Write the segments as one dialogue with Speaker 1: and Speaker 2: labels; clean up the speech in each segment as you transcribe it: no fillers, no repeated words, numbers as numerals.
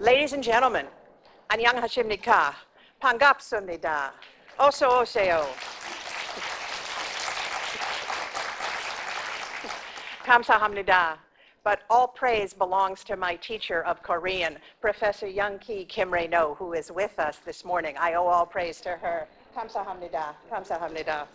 Speaker 1: Ladies and gentlemen, 안녕하십니까? 반갑습니다. 어서 오세요. 감사합니다. But all praise belongs to my teacher of Korean, Professor Young-ki Kim Rae-no, who is with us this morning. I owe all praise to her. 감사합니다. 감사합니다.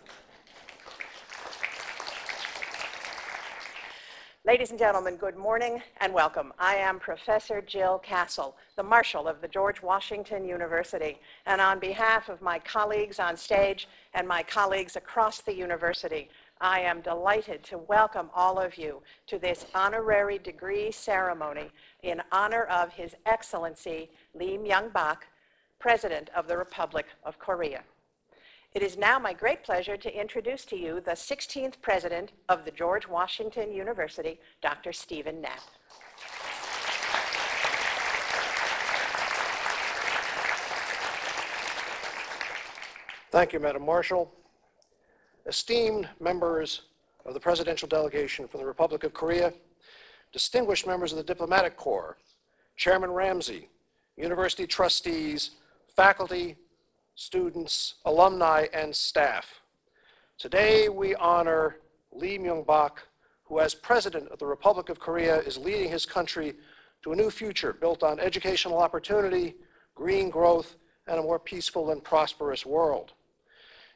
Speaker 1: Ladies and gentlemen, good morning and welcome. I am Professor Jill Castle, the Marshal of the George Washington University, and on behalf of my colleagues on stage and my colleagues across the university, I am delighted to welcome all of you to this honorary degree ceremony in honor of His Excellency Lee Myung-Bak, President of the Republic of Korea. It is now my great pleasure to introduce to you the 16th President of the George Washington University, Dr. Stephen Knapp.
Speaker 2: Thank you, Madam Marshal. Esteemed members of the Presidential Delegation from the Republic of Korea, distinguished members of the Diplomatic Corps, Chairman Ramsey, university trustees, faculty, students, alumni, and staff. Today we honor Lee Myung-Bak, who as President of the Republic of Korea is leading his country to a new future built on educational opportunity, green growth, and a more peaceful and prosperous world.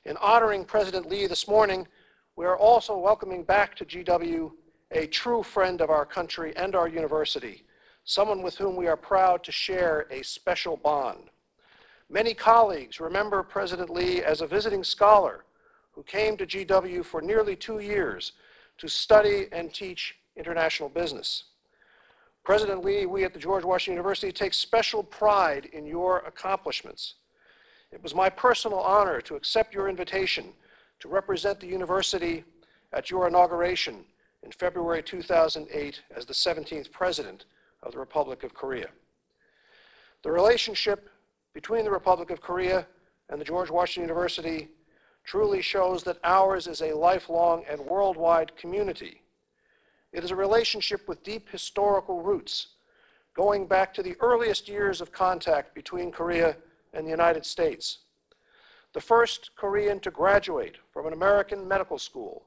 Speaker 2: In honoring President Lee this morning, we are also welcoming back to GW a true friend of our country and our university, someone with whom we are proud to share a special bond. Many colleagues remember President Lee as a visiting scholar who came to GW for nearly 2 years to study and teach international business. President Lee, we at the George Washington University take special pride in your accomplishments. It was my personal honor to accept your invitation to represent the university at your inauguration in February 2008 as the 17th President of the Republic of Korea. The relationship between the Republic of Korea and the George Washington University truly shows that ours is a lifelong and worldwide community. It is a relationship with deep historical roots, going back to the earliest years of contact between Korea and the United States. The first Korean to graduate from an American medical school,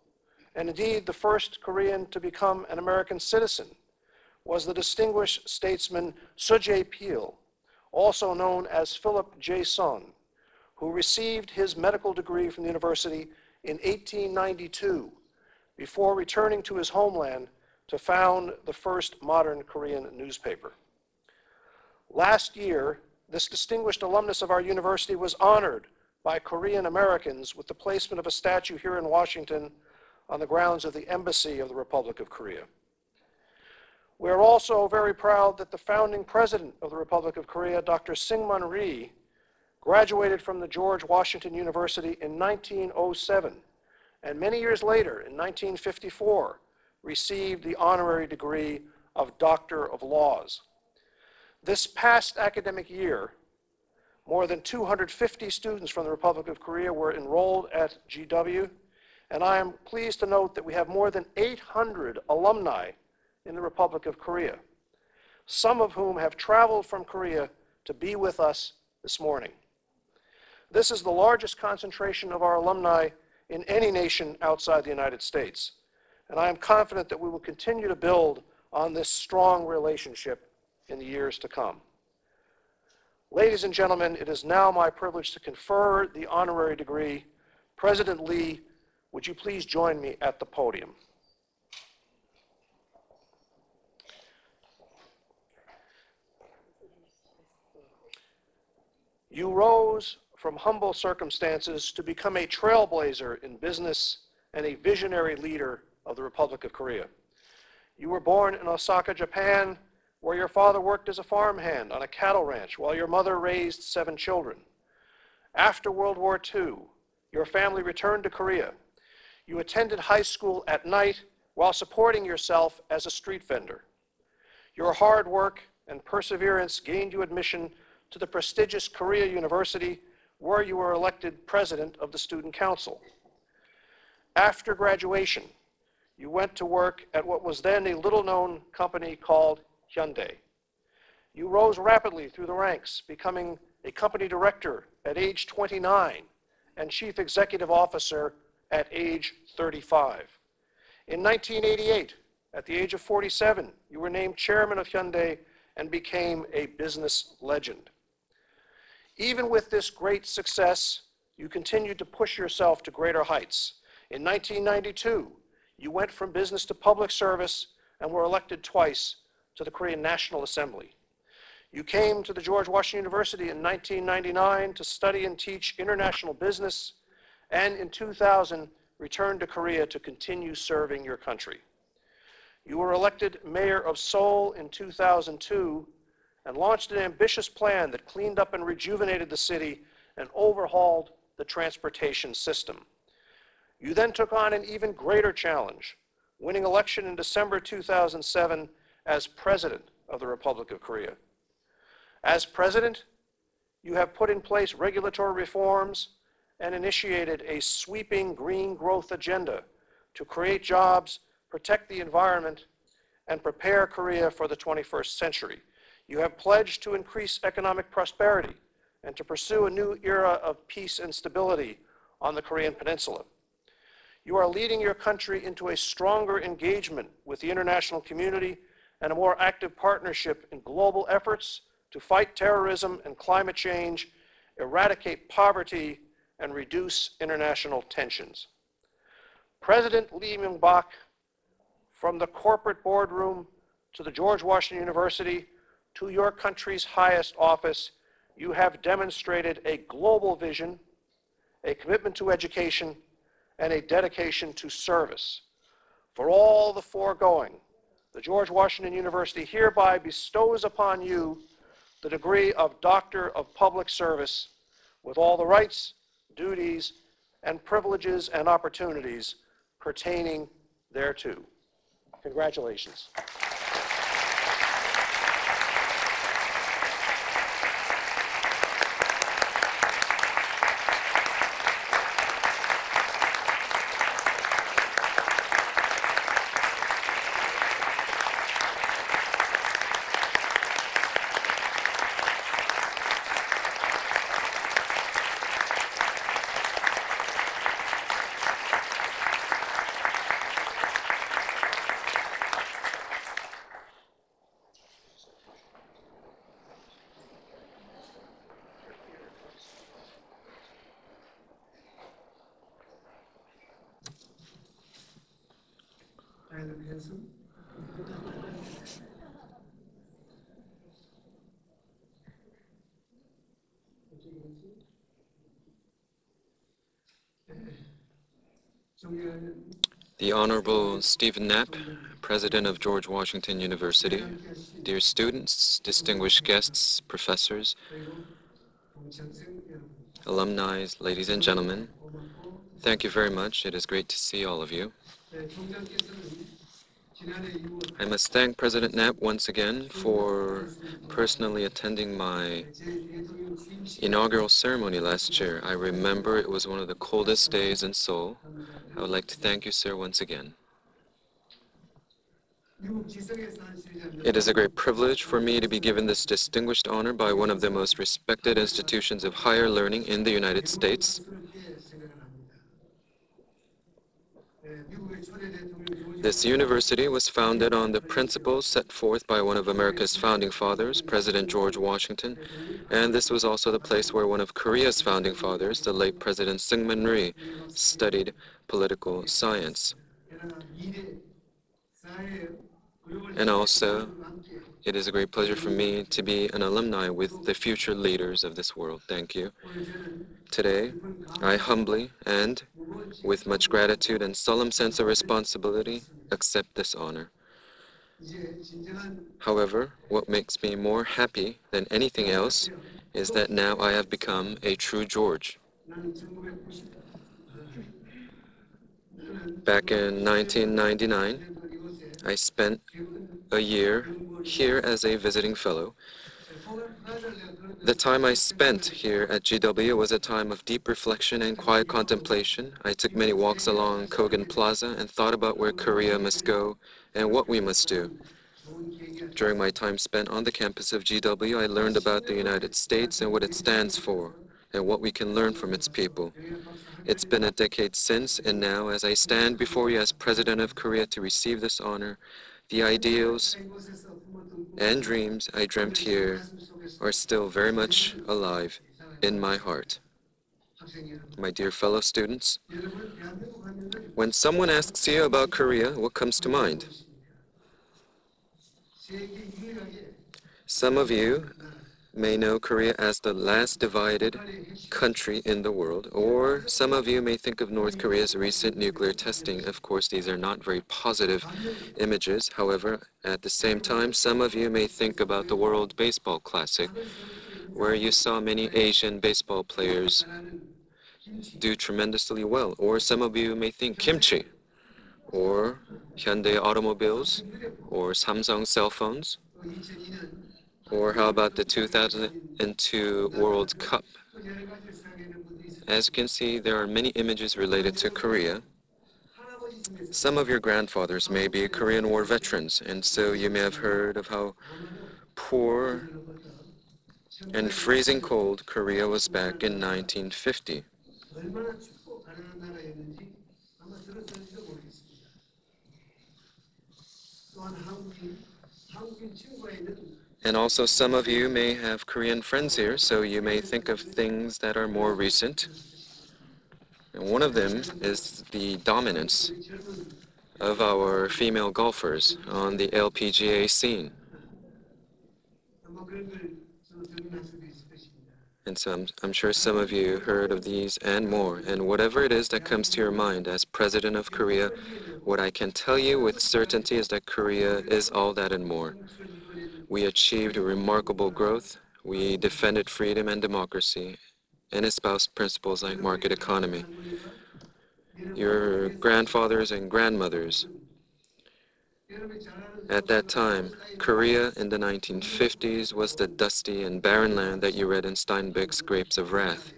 Speaker 2: and indeed the first Korean to become an American citizen, was the distinguished statesman Seo Jae-pil, also known as Philip J. Son, who received his medical degree from the university in 1892 before returning to his homeland to found the first modern Korean newspaper. Last year, this distinguished alumnus of our university was honored by Korean Americans with the placement of a statue here in Washington on the grounds of the Embassy of the Republic of Korea. We are also very proud that the founding president of the Republic of Korea, Dr. Syngman Rhee, graduated from the George Washington University in 1907, and many years later, in 1954, received the honorary degree of Doctor of Laws. This past academic year, more than 250 students from the Republic of Korea were enrolled at GW, and I am pleased to note that we have more than 800 alumni in the Republic of Korea, some of whom have traveled from Korea to be with us this morning. This is the largest concentration of our alumni in any nation outside the United States, and I am confident that we will continue to build on this strong relationship in the years to come. Ladies and gentlemen, it is now my privilege to confer the honorary degree. President Lee, would you please join me at the podium? You rose from humble circumstances to become a trailblazer in business and a visionary leader of the Republic of Korea. You were born in Osaka, Japan, where your father worked as a farmhand on a cattle ranch while your mother raised 7 children. After World War II, your family returned to Korea. You attended high school at night while supporting yourself as a street vendor. Your hard work and perseverance gained you admission to the prestigious Korea University, where you were elected president of the Student Council. After graduation, you went to work at what was then a little-known company called Hyundai. You rose rapidly through the ranks, becoming a company director at age 29 and chief executive officer at age 35. In 1988, at the age of 47, you were named chairman of Hyundai and became a business legend. Even with this great success, you continued to push yourself to greater heights. In 1992, you went from business to public service and were elected twice to the Korean National Assembly. You came to the George Washington University in 1999 to study and teach international business, and in 2000, returned to Korea to continue serving your country. You were elected mayor of Seoul in 2002 and launched an ambitious plan that cleaned up and rejuvenated the city and overhauled the transportation system. You then took on an even greater challenge, winning election in December 2007 as President of the Republic of Korea. As President, you have put in place regulatory reforms and initiated a sweeping green growth agenda to create jobs, protect the environment, and prepare Korea for the 21st century. You have pledged to increase economic prosperity and to pursue a new era of peace and stability on the Korean Peninsula. You are leading your country into a stronger engagement with the international community and a more active partnership in global efforts to fight terrorism and climate change, eradicate poverty, and reduce international tensions. President Lee Myung-Bak, from the corporate boardroom to the George Washington University to your country's highest office, you have demonstrated a global vision, a commitment to education, and a dedication to service. For all the foregoing, the George Washington University hereby bestows upon you the degree of Doctor of Public Service with all the rights, duties, and privileges and opportunities pertaining thereto. Congratulations.
Speaker 3: The Honorable Stephen Knapp, President of George Washington University, dear students, distinguished guests, professors, alumni, ladies and gentlemen, thank you very much. It is great to see all of you. I must thank President Knapp once again for personally attending my inaugural ceremony last year. I remember it was one of the coldest days in Seoul. I would like to thank you, sir, once again. It is a great privilege for me to be given this distinguished honor by one of the most respected institutions of higher learning in the United States. This university was founded on the principles set forth by one of America's founding fathers, President George Washington, and this was also the place where one of Korea's founding fathers, the late President Syngman Rhee, studied political science. And also, it is a great pleasure for me to be an alumni with the future leaders of this world. Thank you. Today, I humbly and with much gratitude and solemn sense of responsibility accept this honor. However, what makes me more happy than anything else is that now I have become a true George. Back in 1999, I spent a year here as a visiting fellow. The time I spent here at GW was a time of deep reflection and quiet contemplation. I took many walks along Kogan Plaza and thought about where Korea must go and what we must do. During my time spent on the campus of GW, I learned about the United States and what it stands for, and what we can learn from its people. It's been a decade since, and now, as I stand before you as President of Korea to receive this honor, the ideals and dreams I dreamt here are still very much alive in my heart. My dear fellow students, when someone asks you about Korea, what comes to mind? Some of you may know Korea as the last divided country in the world, or some of you may think of North Korea's recent nuclear testing. Of course, these are not very positive images. However, at the same time, some of you may think about the World Baseball Classic, where you saw many Asian baseball players do tremendously well. Or some of you may think kimchi, or Hyundai automobiles, or Samsung cell phones. Or how about the 2002 World Cup? As you can see, there are many images related to Korea. Some of your grandfathers may be Korean War veterans, and so you may have heard of how poor and freezing cold Korea was back in 1950. And also some of you may have Korean friends here, so you may think of things that are more recent. And one of them is the dominance of our female golfers on the LPGA scene. And so I'm sure some of you heard of these and more. And whatever it is that comes to your mind as President of Korea, what I can tell you with certainty is that Korea is all that and more. We achieved remarkable growth. We defended freedom and democracy and espoused principles like market economy. Your grandfathers and grandmothers, at that time, Korea in the 1950s was the dusty and barren land that you read in Steinbeck's Grapes of Wrath.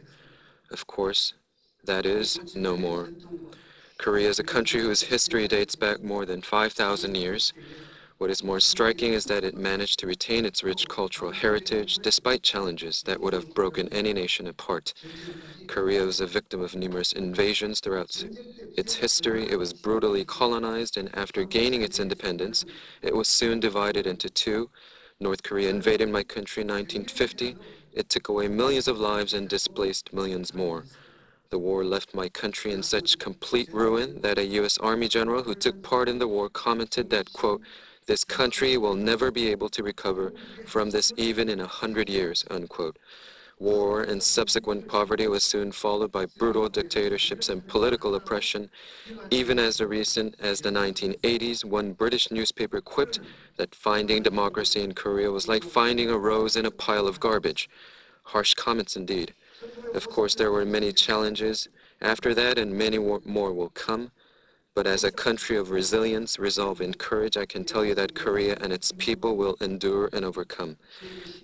Speaker 3: Of course, that is no more. Korea is a country whose history dates back more than 5,000 years. What is more striking is that it managed to retain its rich cultural heritage despite challenges that would have broken any nation apart. Korea was a victim of numerous invasions throughout its history. It was brutally colonized, and after gaining its independence, it was soon divided into two. North Korea invaded my country in 1950. It took away millions of lives and displaced millions more. The war left my country in such complete ruin that a U.S. Army general who took part in the war commented that, quote, "This country will never be able to recover from this even in 100 years," unquote. War and subsequent poverty was soon followed by brutal dictatorships and political oppression. Even as recent as the 1980s, one British newspaper quipped that finding democracy in Korea was like finding a rose in a pile of garbage. Harsh comments indeed. Of course, there were many challenges after that, and many more will come. But as a country of resilience, resolve, and courage, I can tell you that Korea and its people will endure and overcome.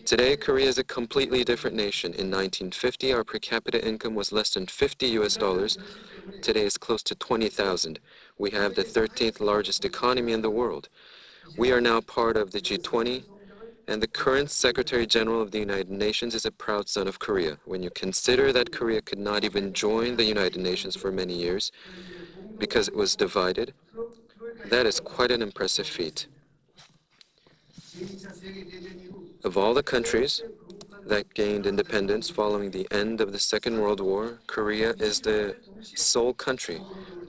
Speaker 3: Today, Korea is a completely different nation. In 1950, our per capita income was less than $50. Today is close to 20,000. We have the 13th largest economy in the world. We are now part of the G20, and the current Secretary General of the United Nations is a proud son of Korea. When you consider that Korea could not even join the United Nations for many years, because it was divided, that is quite an impressive feat. Of all the countries that gained independence following the end of the Second World War, Korea is the sole country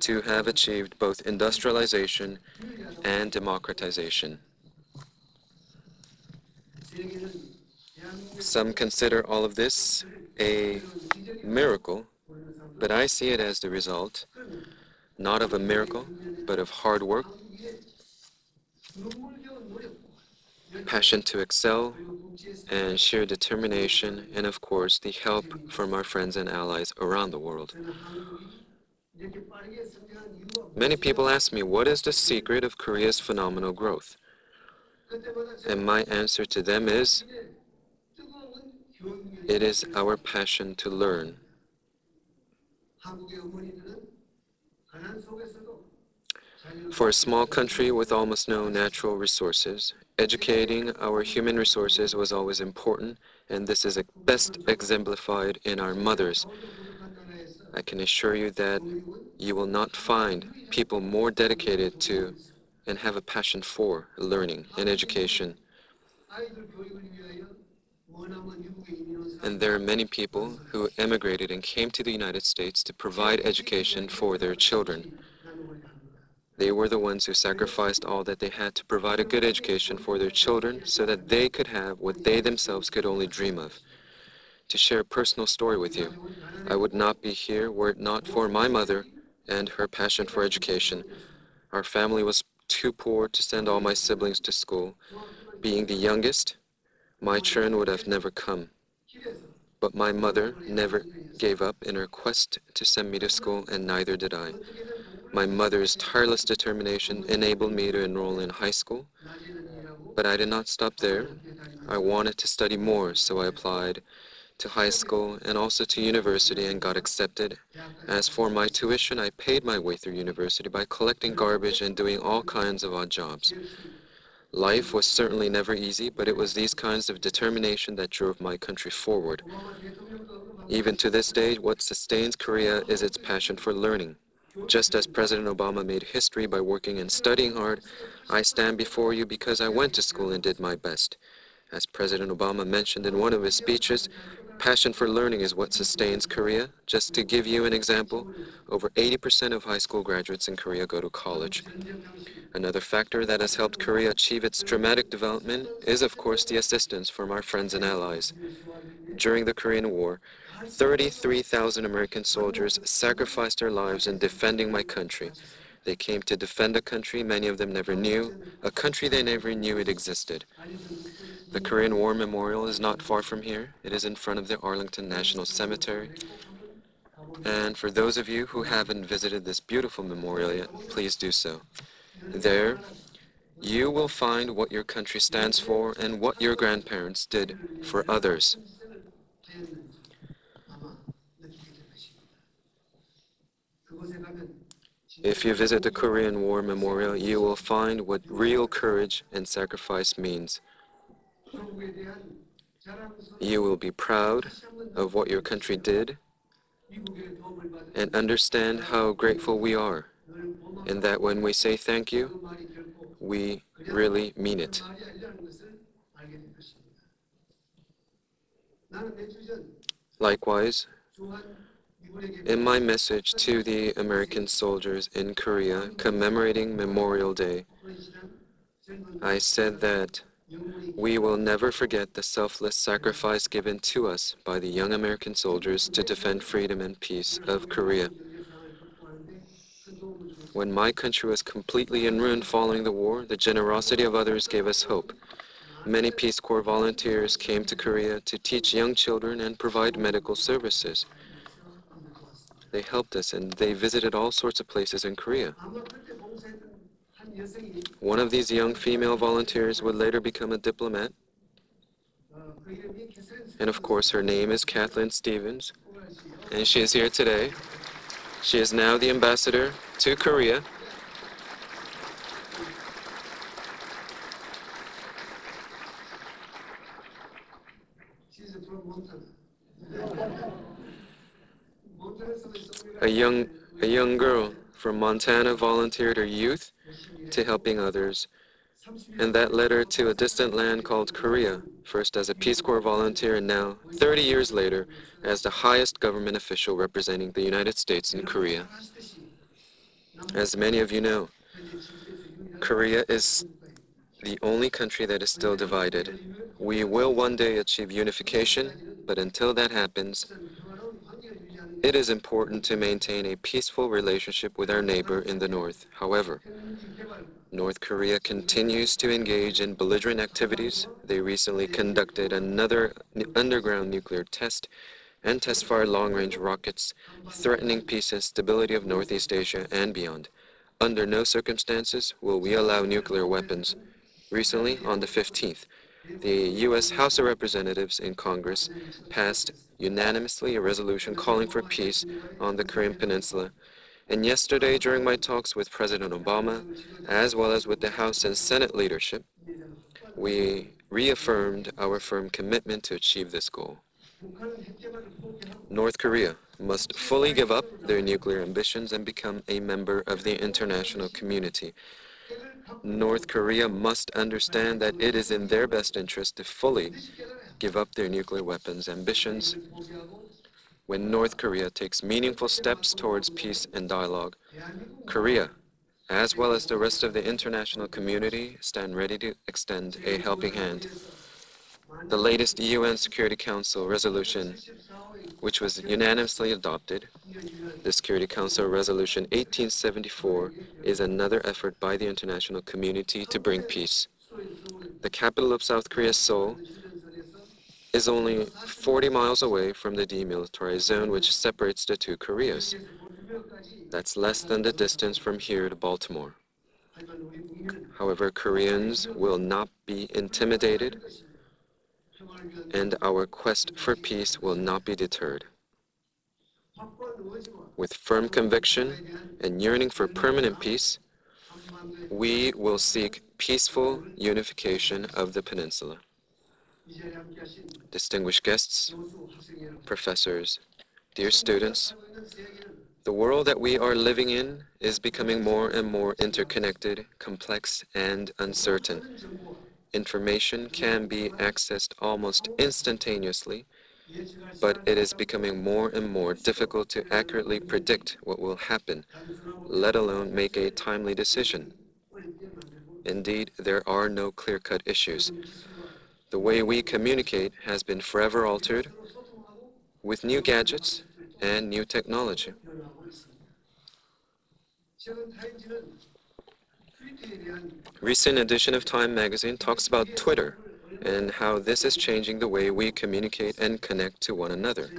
Speaker 3: to have achieved both industrialization and democratization. Some consider all of this a miracle, but I see it as the result not of a miracle, but of hard work, passion to excel, and sheer determination, and of course, the help from our friends and allies around the world. Many people ask me, what is the secret of Korea's phenomenal growth? And my answer to them is, it is our passion to For a small country with almost no natural resources, educating our human resources was always important, and this is best exemplified in our mothers. I can assure you that you will not find people more dedicated to and have a passion for learning and education. And there are many people who emigrated and came to the United States to provide education for their children. They were the ones who sacrificed all that they had to provide a good education for their children so that they could have what they themselves could only dream of. To share a personal story with you, I would not be here were it not for my mother and her passion for education. Our family was too poor to send all my siblings to school. Being the youngest, my turn would have never come. But my mother never gave up in her quest to send me to school, and neither did I. My mother's tireless determination enabled me to enroll in high school, but I did not stop there. I wanted to study more, so I applied to high school and also to university and got accepted. As for my tuition, I paid my way through university by collecting garbage and doing all kinds of odd jobs. Life was certainly never easy, but it was these kinds of determination that drove my country forward. Even to this day, what sustains Korea is its passion for learning. Just as President Obama made history by working and studying hard, I stand before you because I went to school and did my best. As President Obama mentioned in one of his speeches, passion for learning is what sustains Korea. Just to give you an example, over 80% of high school graduates in Korea go to college. Another factor that has helped Korea achieve its dramatic development is, of course, the assistance from our friends and allies. During the Korean War, 33,000 American soldiers sacrificed their lives in defending my country. They came to defend a country many of them never knew, a country they never knew it existed. The Korean War Memorial is not far from here. It is in front of the Arlington National Cemetery. And for those of you who haven't visited this beautiful memorial yet, please do so. There, you will find what your country stands for and what your grandparents did for others. If you visit the Korean War Memorial, you will find what real courage and sacrifice means. You will be proud of what your country did and understand how grateful we are, and that when we say thank you, we really mean it. Likewise, in my message to the American soldiers in Korea commemorating Memorial Day, I said that we will never forget the selfless sacrifice given to us by the young American soldiers to defend freedom and peace of Korea. When my country was completely in ruin following the war, the generosity of others gave us hope. Many Peace Corps volunteers came to Korea to teach young children and provide medical services. They helped us and they visited all sorts of places in Korea. One of these young female volunteers would later become a diplomat. And of course, her name is Kathleen Stevens, and she is here today. She is now the ambassador to Korea. A young girl from Montana volunteered her youth to helping others, and that led her to a distant land called Korea, first as a Peace Corps volunteer and now, 30 years later, as the highest government official representing the United States in Korea. As many of you know, Korea is the only country that is still divided. We will one day achieve unification, but until that happens, it is important to maintain a peaceful relationship with our neighbor in the north. However, North Korea continues to engage in belligerent activities. They recently conducted another underground nuclear test and test-fired long-range rockets, threatening peace and stability of Northeast Asia and beyond. Under no circumstances will we allow nuclear weapons. Recently, on the 15th, the U.S. House of Representatives in Congress passed unanimously a resolution calling for peace on the Korean Peninsula And yesterday, during my talks with President Obama, as well as with the House and Senate leadership, we reaffirmed our firm commitment to achieve this goal. North Korea must fully give up their nuclear ambitions and become a member of the international community. North Korea must understand that it is in their best interest to fully give up their nuclear weapons ambitions. When North Korea takes meaningful steps towards peace and dialogue, Korea, as well as the rest of the international community, stand ready to extend a helping hand. The latest UN Security Council resolution, which was unanimously adopted, the Security Council Resolution 1874, is another effort by the international community to bring peace. The capital of South Korea, Seoul, is only 40 miles away from the demilitarized zone which separates the two Koreas. That's less than the distance from here to Baltimore. However, Koreans will not be intimidated, and our quest for peace will not be deterred. With firm conviction and yearning for permanent peace, we will seek peaceful unification of the peninsula. Distinguished guests, professors, dear students, the world that we are living in is becoming more and more interconnected, complex, and uncertain. Information can be accessed almost instantaneously, but it is becoming more and more difficult to accurately predict what will happen, let alone make a timely decision. Indeed, there are no clear-cut issues. The way we communicate has been forever altered with new gadgets and new technology. Recent edition of Time magazine talks about Twitter and how this is changing the way we communicate and connect to one another.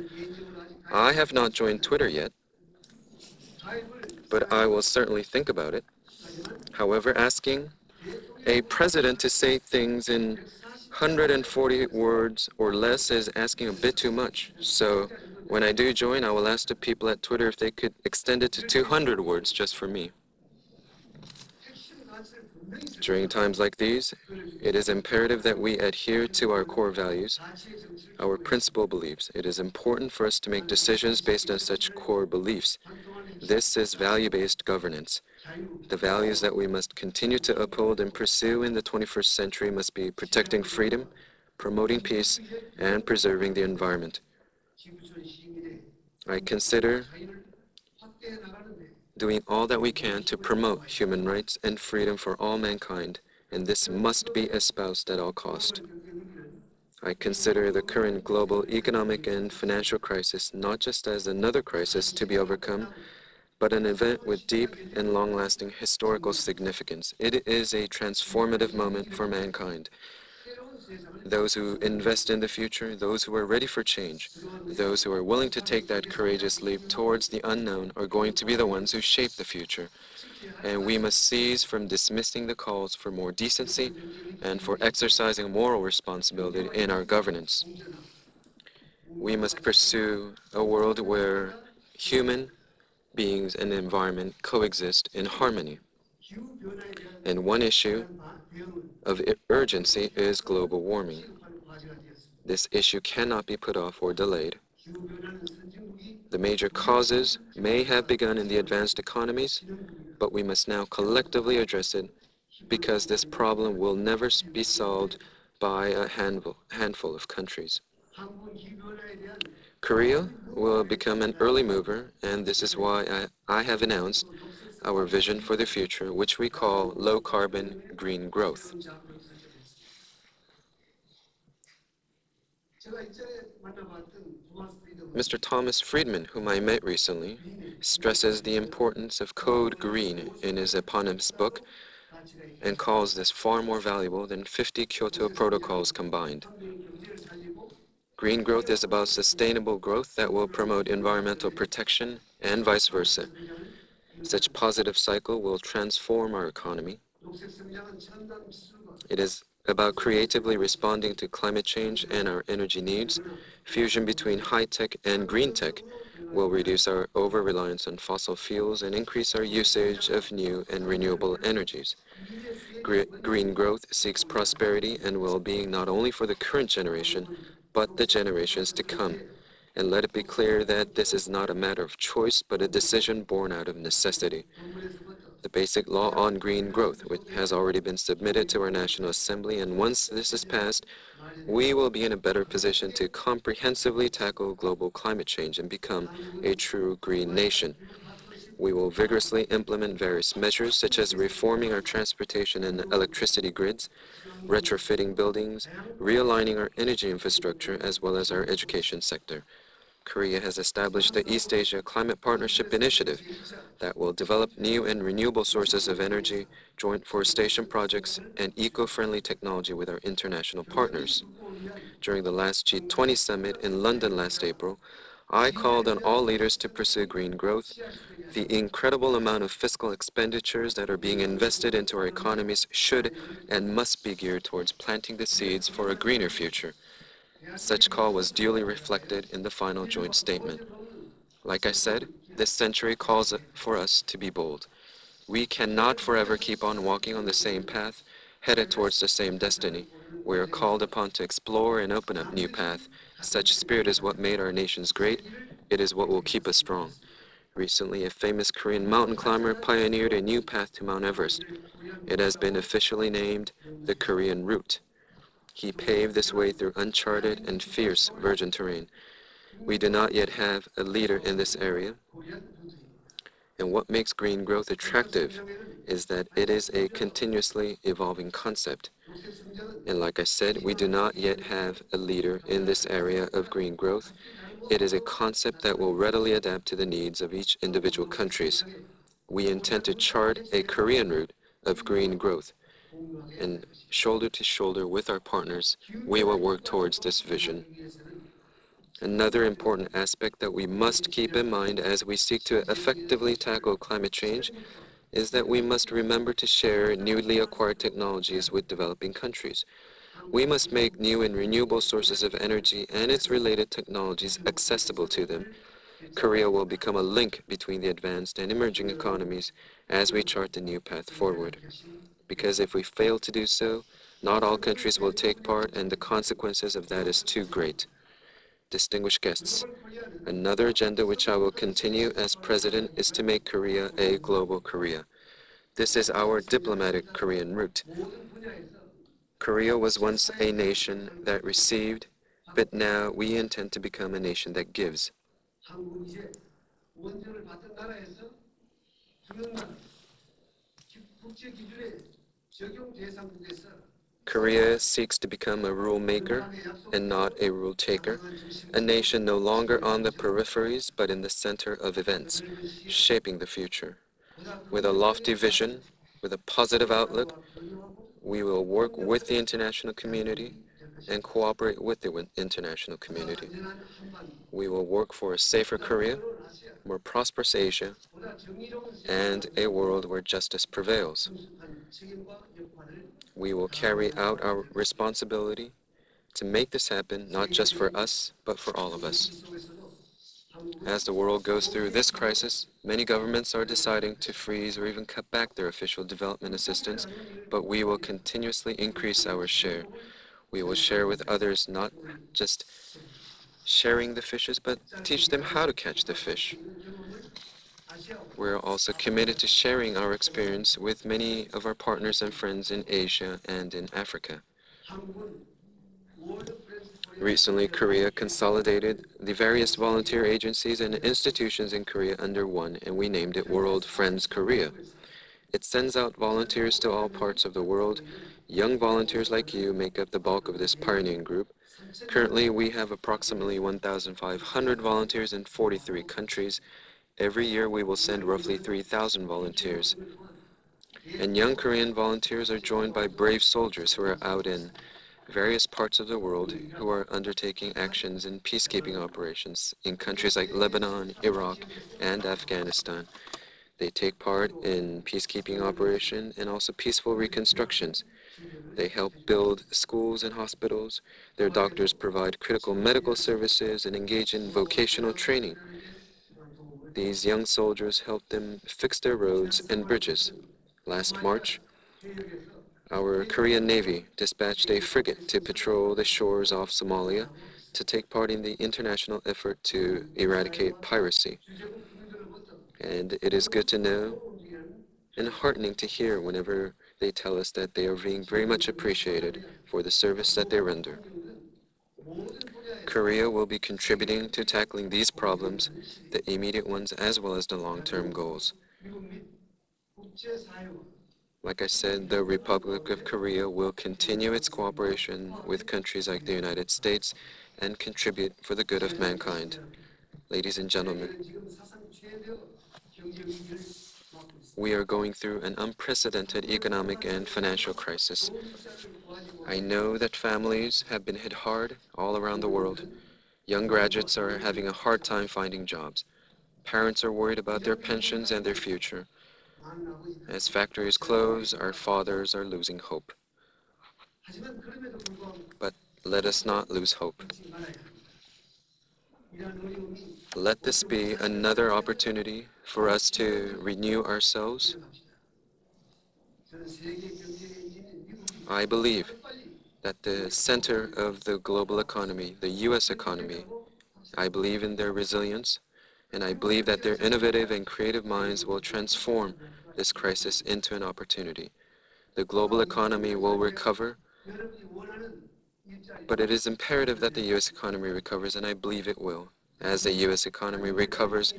Speaker 3: I have not joined Twitter yet, but I will certainly think about it. However, asking a president to say things in 140 words or less is asking a bit too much. So when I do join, I will ask the people at Twitter if they could extend it to 200 words just for me. During times like these, it is imperative that we adhere to our core values, our principal beliefs. It is important for us to make decisions based on such core beliefs. This is value-based governance. The values that we must continue to uphold and pursue in the 21st century must be protecting freedom, promoting peace, and preserving the environment. I consider doing all that we can to promote human rights and freedom for all mankind, and this must be espoused at all cost. I consider the current global economic and financial crisis not just as another crisis to be overcome, but an event with deep and long-lasting historical significance. It is a transformative moment for mankind. Those who invest in the future, those who are ready for change, those who are willing to take that courageous leap towards the unknown are going to be the ones who shape the future. And we must cease from dismissing the calls for more decency and for exercising moral responsibility in our governance. We must pursue a world where human beings and the environment coexist in harmony. And one issue of urgency is global warming. This issue cannot be put off or delayed. The major causes may have begun in the advanced economies, but we must now collectively address it because this problem will never be solved by a handful of countries. Korea will become an early mover, and this is why I have announced our vision for the future, which we call low-carbon green growth. Mr. Thomas Friedman, whom I met recently, stresses the importance of Code Green in his eponymous book and calls this far more valuable than 50 Kyoto protocols combined. Green growth is about sustainable growth that will promote environmental protection and vice versa. Such positive cycle will transform our economy. It is about creatively responding to climate change and our energy needs, fusion between high-tech and green tech, will reduce our over-reliance on fossil fuels and increase our usage of new and renewable energies. Green growth seeks prosperity and well-being not only for the current generation, but the generations to come. And let it be clear that this is not a matter of choice, but a decision born out of necessity. The basic law on green growth, which has already been submitted to our National Assembly, and once this is passed, we will be in a better position to comprehensively tackle global climate change and become a true green nation. We will vigorously implement various measures such as reforming our transportation and electricity grids, retrofitting buildings, realigning our energy infrastructure, as well as our education sector. Korea has established the East Asia Climate Partnership Initiative that will develop new and renewable sources of energy, joint forestation projects, and eco-friendly technology with our international partners. During the last G20 summit in London last April, I called on all leaders to pursue green growth. The incredible amount of fiscal expenditures that are being invested into our economies should and must be geared towards planting the seeds for a greener future. Such call was duly reflected in the final joint statement. Like I said, this century calls for us to be bold. We cannot forever keep on walking on the same path, headed towards the same destiny. We are called upon to explore and open up new paths. Such spirit is what made our nations great. It is what will keep us strong. Recently, a famous Korean mountain climber pioneered a new path to Mount Everest. It has been officially named the Korean Route. He paved this way through uncharted and fierce virgin terrain. We do not yet have a leader in this area. And what makes green growth attractive is that it is a continuously evolving concept. And like I said, we do not yet have a leader in this area of green growth. It is a concept that will readily adapt to the needs of each individual countries. We intend to chart a Korean route of green growth. And shoulder to shoulder with our partners, we will work towards this vision. Another important aspect that we must keep in mind as we seek to effectively tackle climate change is that we must remember to share newly acquired technologies with developing countries. We must make new and renewable sources of energy and its related technologies accessible to them. Korea will become a link between the advanced and emerging economies as we chart the new path forward. Because if we fail to do so, not all countries will take part, and the consequences of that is too great. Distinguished guests, another agenda which I will continue as president is to make Korea a global Korea. This is our diplomatic Korean route. Korea was once a nation that received, but now we intend to become a nation that gives. Korea seeks to become a rule maker and not a rule taker, a nation no longer on the peripheries but in the center of events, shaping the future. With a lofty vision, with a positive outlook, we will work with the international community and cooperate with the international community. We will work for a safer Korea, more prosperous Asia, and a world where justice prevails. We will carry out our responsibility to make this happen, not just for us, but for all of us. As the world goes through this crisis, many governments are deciding to freeze or even cut back their official development assistance, but we will continuously increase our share. We will share with others, not just sharing the fishes, but teach them how to catch the fish. We're also committed to sharing our experience with many of our partners and friends in Asia and in Africa. Recently, Korea consolidated the various volunteer agencies and institutions in Korea under one, and we named it World Friends Korea. It sends out volunteers to all parts of the world. Young volunteers like you make up the bulk of this pioneering group. Currently, we have approximately 1,500 volunteers in 43 countries. Every year, we will send roughly 3,000 volunteers. And young Korean volunteers are joined by brave soldiers who are out in various parts of the world who are undertaking actions in peacekeeping operations in countries like Lebanon, Iraq, and Afghanistan. They take part in peacekeeping operations and also peaceful reconstructions. They help build schools and hospitals. Their doctors provide critical medical services and engage in vocational training. These young soldiers helped them fix their roads and bridges. Last March, our Korean Navy dispatched a frigate to patrol the shores off Somalia to take part in the international effort to eradicate piracy. And it is good to know and heartening to hear whenever they tell us that they are being very much appreciated for the service that they render. Korea will be contributing to tackling these problems, the immediate ones as well as the long-term goals. Like I said, the Republic of Korea will continue its cooperation with countries like the United States and contribute for the good of mankind. Ladies and gentlemen, we are going through an unprecedented economic and financial crisis. I know that families have been hit hard all around the world. Young graduates are having a hard time finding jobs. Parents are worried about their pensions and their future. As factories close, our fathers are losing hope. But let us not lose hope. Let this be another opportunity for us to renew ourselves. I believe that the center of the global economy, the U.S. economy, I believe in their resilience, and I believe that their innovative and creative minds will transform this crisis into an opportunity. The global economy will recover, but it is imperative that the U.S. economy recovers, and I believe it will. As the U.S. economy recovers,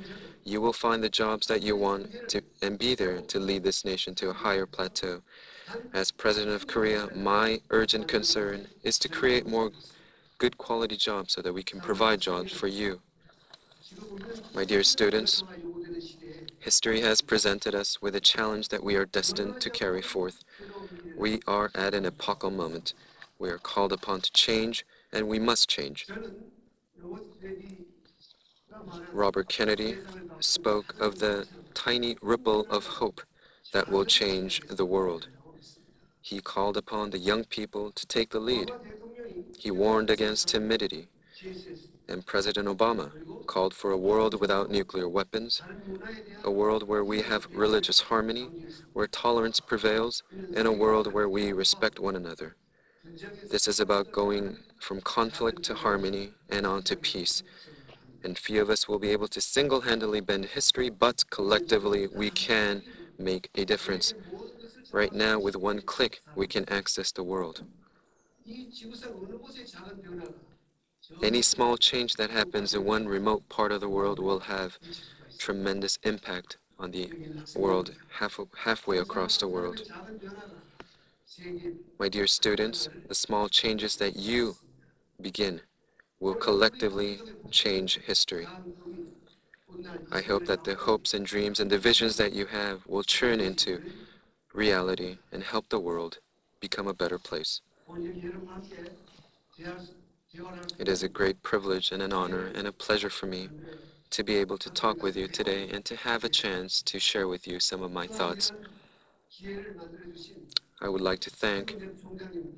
Speaker 3: you will find the jobs that you want to and be there to lead this nation to a higher plateau. As President of Korea, my urgent concern is to create more good quality jobs so that we can provide jobs for you. My dear students, history has presented us with a challenge that we are destined to carry forth. We are at an epochal moment. We are called upon to change, and we must change. Robert Kennedy spoke of the tiny ripple of hope that will change the world. He called upon the young people to take the lead. He warned against timidity. And President Obama called for a world without nuclear weapons, a world where we have religious harmony, where tolerance prevails, and a world where we respect one another. This is about going from conflict to harmony and on to peace. And few of us will be able to single-handedly bend history, but collectively we can make a difference. Right now, with one click, we can access the world. Any small change that happens in one remote part of the world will have tremendous impact on the world, halfway across the world. My dear students, the small changes that you begin will collectively change history. I hope that the hopes and dreams and the visions that you have will turn into reality and help the world become a better place. It is a great privilege and an honor and a pleasure for me to be able to talk with you today and to have a chance to share with you some of my thoughts. I would like to thank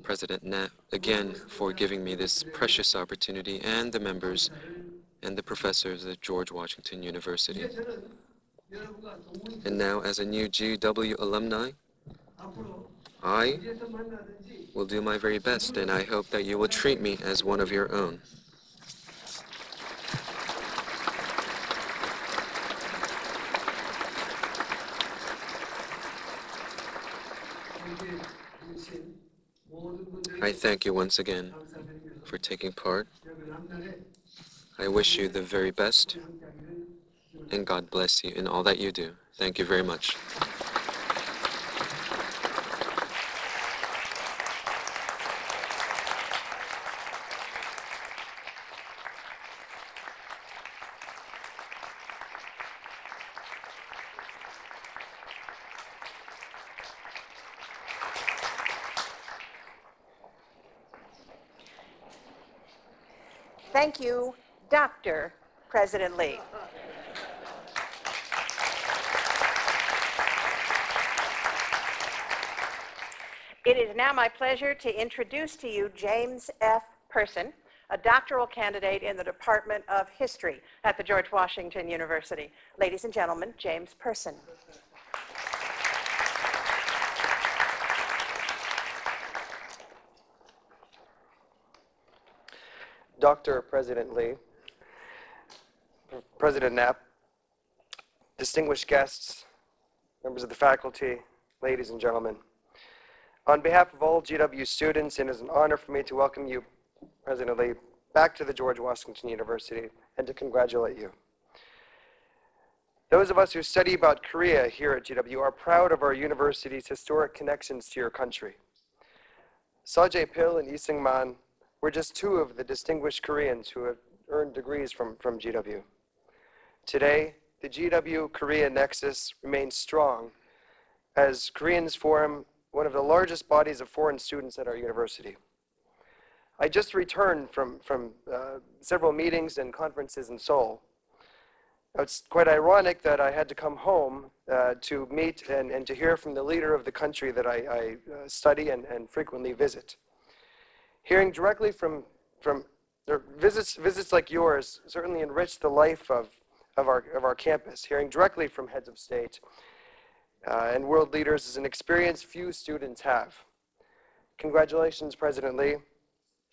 Speaker 3: President Knapp again for giving me this precious opportunity, and the members and the professors at George Washington University. And now, as a new GW alumni, I will do my very best, and I hope that you will treat me as one of your own. I thank you once again for taking part. I wish you the very best, and God bless you in all that you do. Thank you very much.
Speaker 1: Thank you, Dr. President Lee. It is now my pleasure to introduce to you James F. Person, a doctoral candidate in the Department of History at the George Washington University. Ladies and gentlemen, James Person.
Speaker 4: Dr. President Lee, President Knapp, distinguished guests, members of the faculty, ladies and gentlemen. On behalf of all GW students, it is an honor for me to welcome you, President Lee, back to the George Washington University and to congratulate you. Those of us who study about Korea here at GW are proud of our university's historic connections to your country. Seo Jae-pil and Lee Seung-man were just two of the distinguished Koreans who have earned degrees from GW. Today, the GW-Korea nexus remains strong as Koreans form one of the largest bodies of foreign students at our university. I just returned from several meetings and conferences in Seoul. Now, it's quite ironic that I had to come home to meet and to hear from the leader of the country that I study and frequently visit. Hearing directly from visits like yours certainly enrich the life of our campus. Hearing directly from heads of state and world leaders is an experience few students have. Congratulations, President Lee,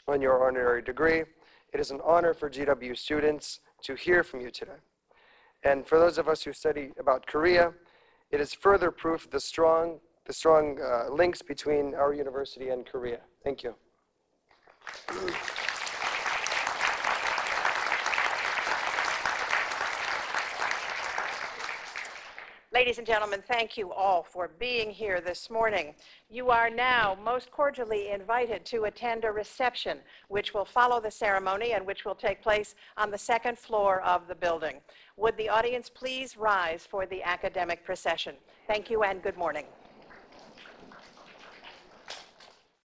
Speaker 4: on your honorary degree. It is an honor for GW students to hear from you today. And for those of us who study about Korea, it is further proof of the strong links between our university and Korea. Thank you.
Speaker 1: Ladies and gentlemen, thank you all for being here this morning. You are now most cordially invited to attend a reception which will follow the ceremony and which will take place on the second floor of the building. Would the audience please rise for the academic procession? Thank you and good morning.